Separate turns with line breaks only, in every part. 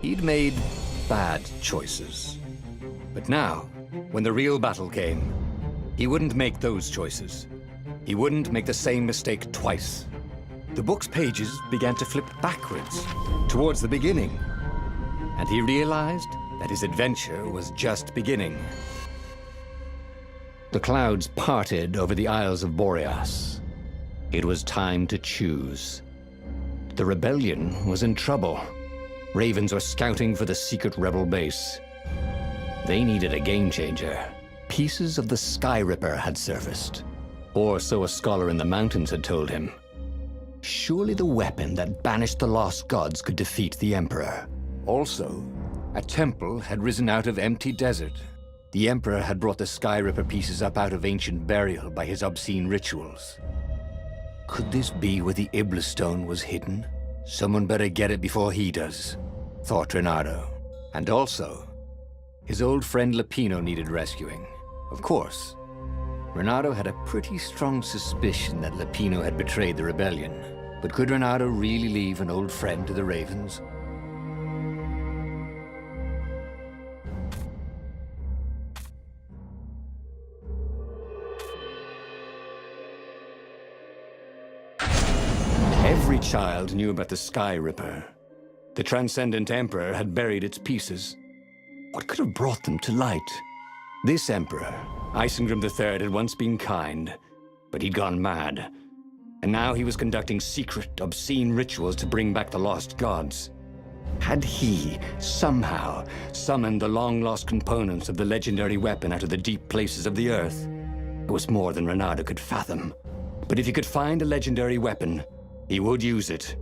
He'd made bad choices. But now, when the real battle came, he wouldn't make those choices. He wouldn't make the same mistake twice. The book's pages began to flip backwards, towards the beginning. And he realized that his adventure was just beginning. The clouds parted over the Isles of Boreas. It was time to choose. The rebellion was in trouble. Ravens were scouting for the secret rebel base. They needed a game changer. Pieces of the Sky Ripper had surfaced. Or so a scholar in the mountains had told him. Surely the weapon that banished the lost gods could defeat the Emperor. Also, a temple had risen out of empty desert. The Emperor had brought the Sky Ripper pieces up out of ancient burial by his obscene rituals. Could this be where the Iblis stone was hidden? Someone better get it before he does, thought Renato. And also, his old friend Lapino needed rescuing. Of course, Renato had a pretty strong suspicion that Lapino had betrayed the rebellion. But could Renato really leave an old friend to the Ravens? Every child knew about the Sky Ripper. The Transcendent Emperor had buried its pieces. What could have brought them to light? This Emperor, Isengrim III, had once been kind, but he'd gone mad. And now he was conducting secret, obscene rituals to bring back the lost gods. Had he, somehow, summoned the long-lost components of the legendary weapon out of the deep places of the earth? It was more than Renato could fathom. But if he could find a legendary weapon, he would use it.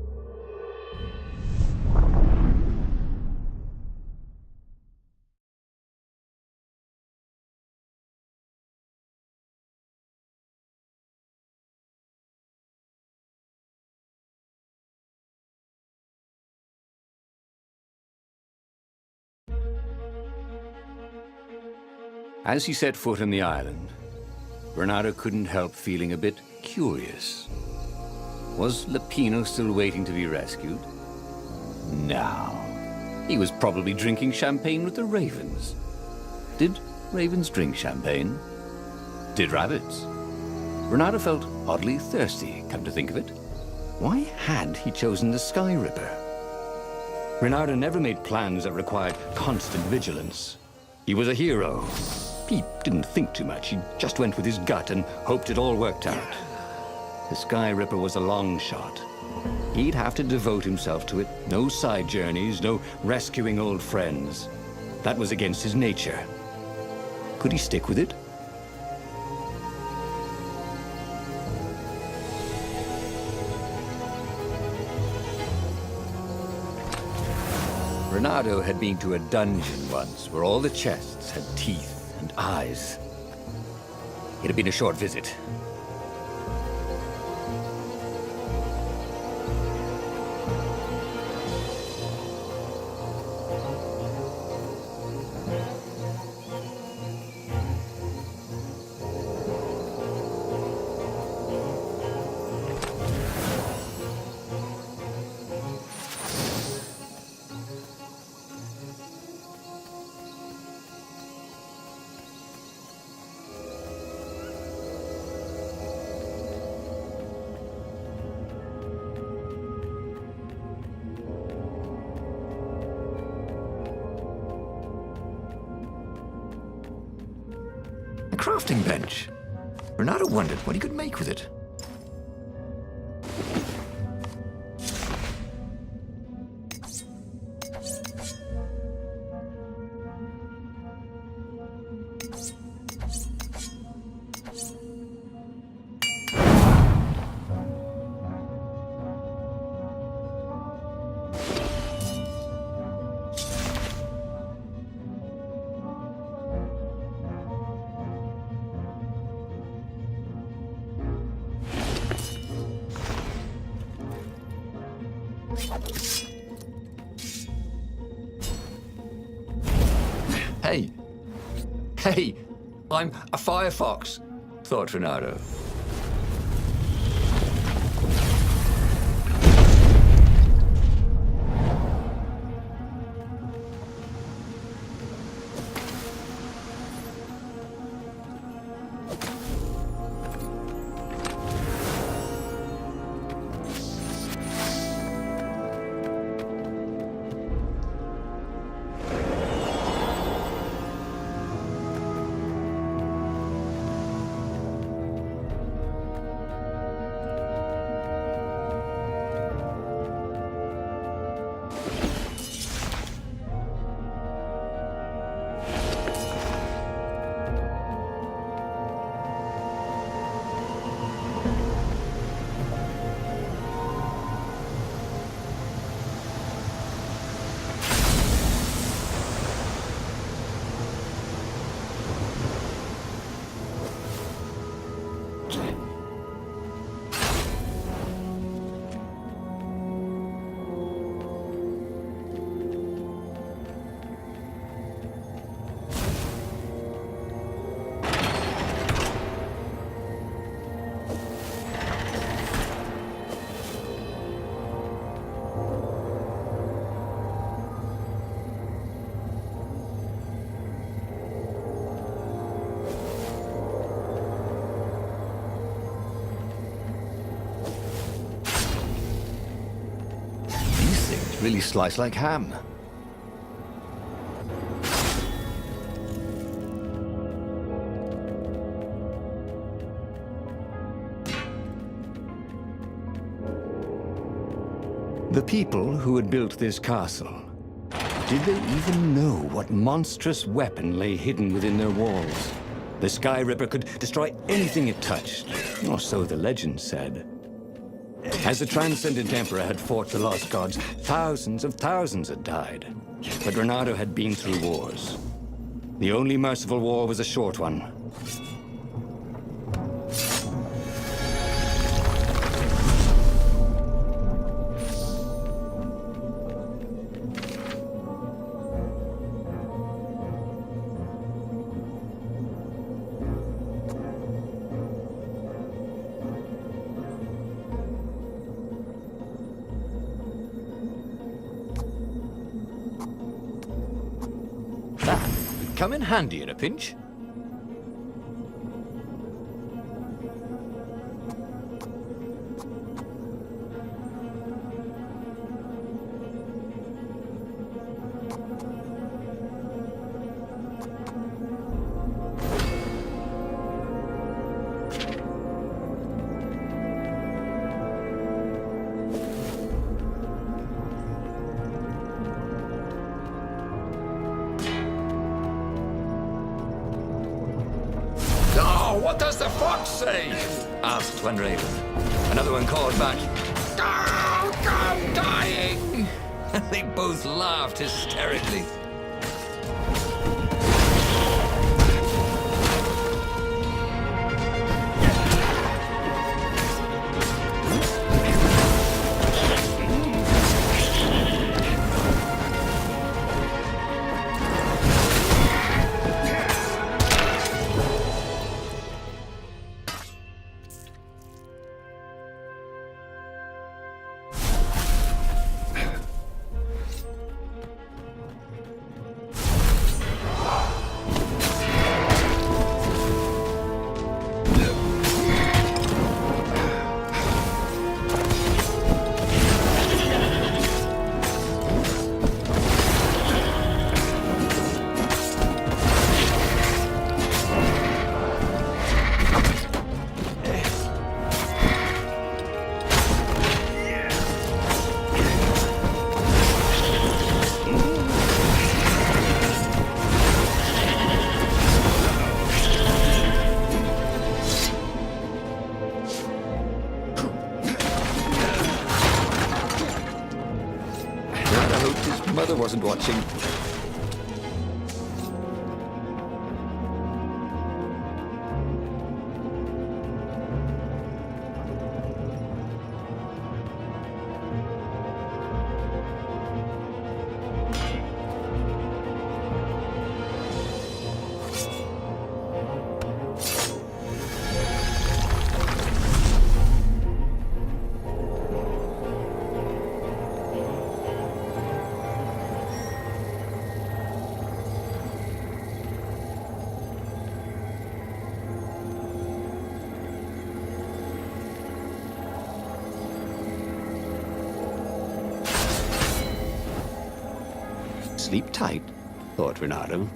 As he set foot on the island, Renato couldn't help feeling a bit curious. Was Lapino still waiting to be rescued? No. He was probably drinking champagne with the ravens. Did ravens drink champagne? Did rabbits? Renato felt oddly thirsty, come to think of it. Why had he chosen the Sky Ripper? Renato never made plans that required constant vigilance. He was a hero. He didn't think too much. He just went with his gut and hoped it all worked out. The Sky Ripper was a long shot. He'd have to devote himself to it. No side journeys, no rescuing old friends. That was against his nature. Could he stick with it? Renato had been to a dungeon once where all the chests had teeth and eyes. It had been a short visit. A crafting bench. Renato wondered what he could make with it. Hey, I'm a firefox, thought Renato. really sliced like ham. The people who had built this castle, did they even know what monstrous weapon lay hidden within their walls? The Sky Ripper could destroy anything it touched, or so the legend said. As the Transcendent Emperor had fought the lost gods, thousands of thousands had died. But Renato had been through wars. The only merciful war was a short one. Come in handy in a pinch.
What does the fox say?
Asked one raven. Another one called back,
Oh, I'm dying!
and they both laughed hysterically. Mother wasn't watching. Sleep tight, thought Renato.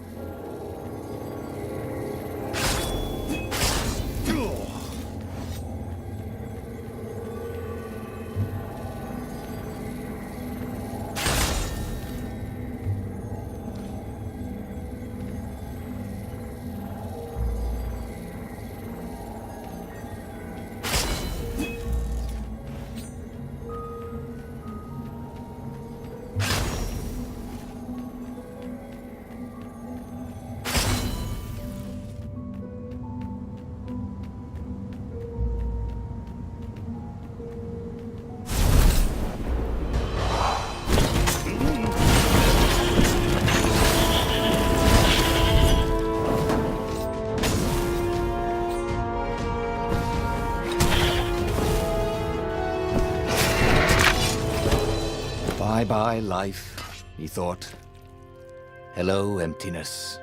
Bye-bye, life, he thought. Hello, emptiness.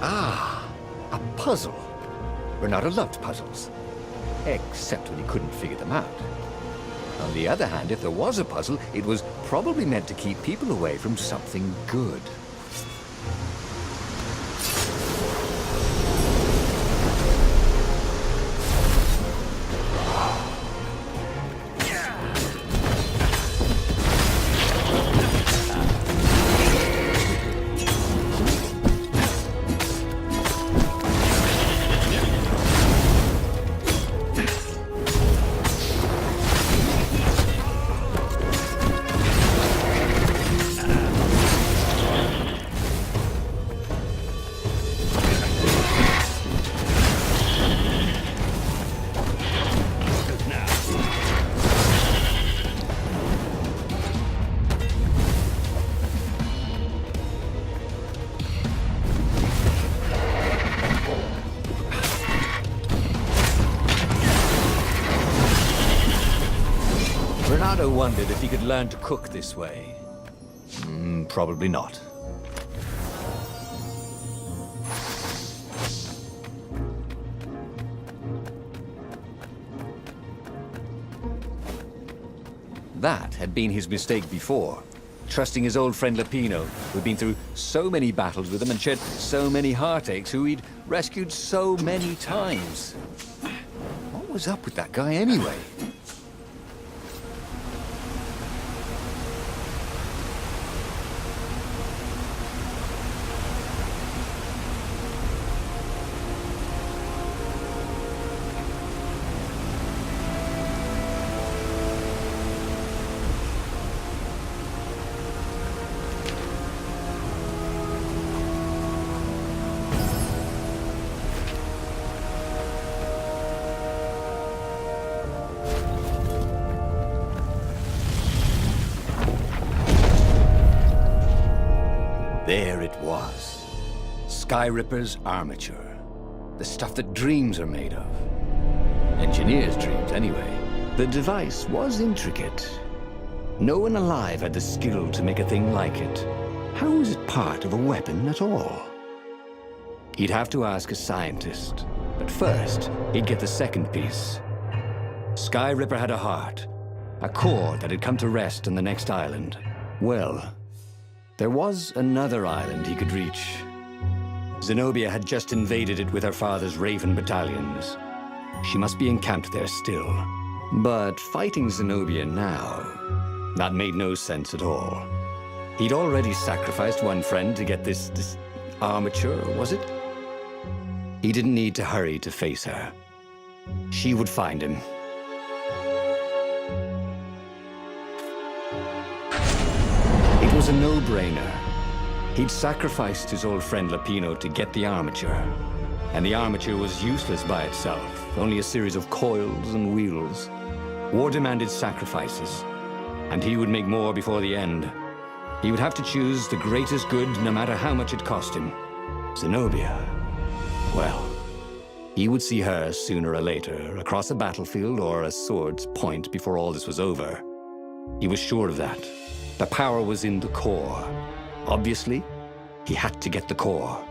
Ah, a puzzle. Renato loved puzzles. Except when he couldn't figure them out. On the other hand, if there was a puzzle, it was probably meant to keep people away from something good. Renato wondered if he could learn to cook this way. Probably not. That had been his mistake before. Trusting his old friend Lapino, who'd been through so many battles with him and shed so many heartaches, who he'd rescued so many times. What was up with that guy anyway? There it was. Skyripper's armature. The stuff that dreams are made of. Engineers' dreams, anyway.
The device was intricate. No one alive had the skill to make a thing like it. How was it part of a weapon at all? He'd have to ask a scientist. But first, he'd get the second piece. Skyripper had a heart. A core that had come to rest on the next island. Well, there was another island he could reach. Zenobia had just invaded it with her father's Raven battalions. She must be encamped there still. But fighting Zenobia now, that made no sense at all. He'd already sacrificed one friend to get this armature, was it? He didn't need to hurry to face her. She would find him. It was a no-brainer. He'd sacrificed his old friend Lapino to get the armature. And the armature was useless by itself, only a series of coils and wheels. War demanded sacrifices, and he would make more before the end. He would have to choose the greatest good, no matter how much it cost him. Zenobia. Well, he would see her sooner or later, across a battlefield or a sword's point before all this was over. He was sure of that. The power was in the core. Obviously, he had to get the core.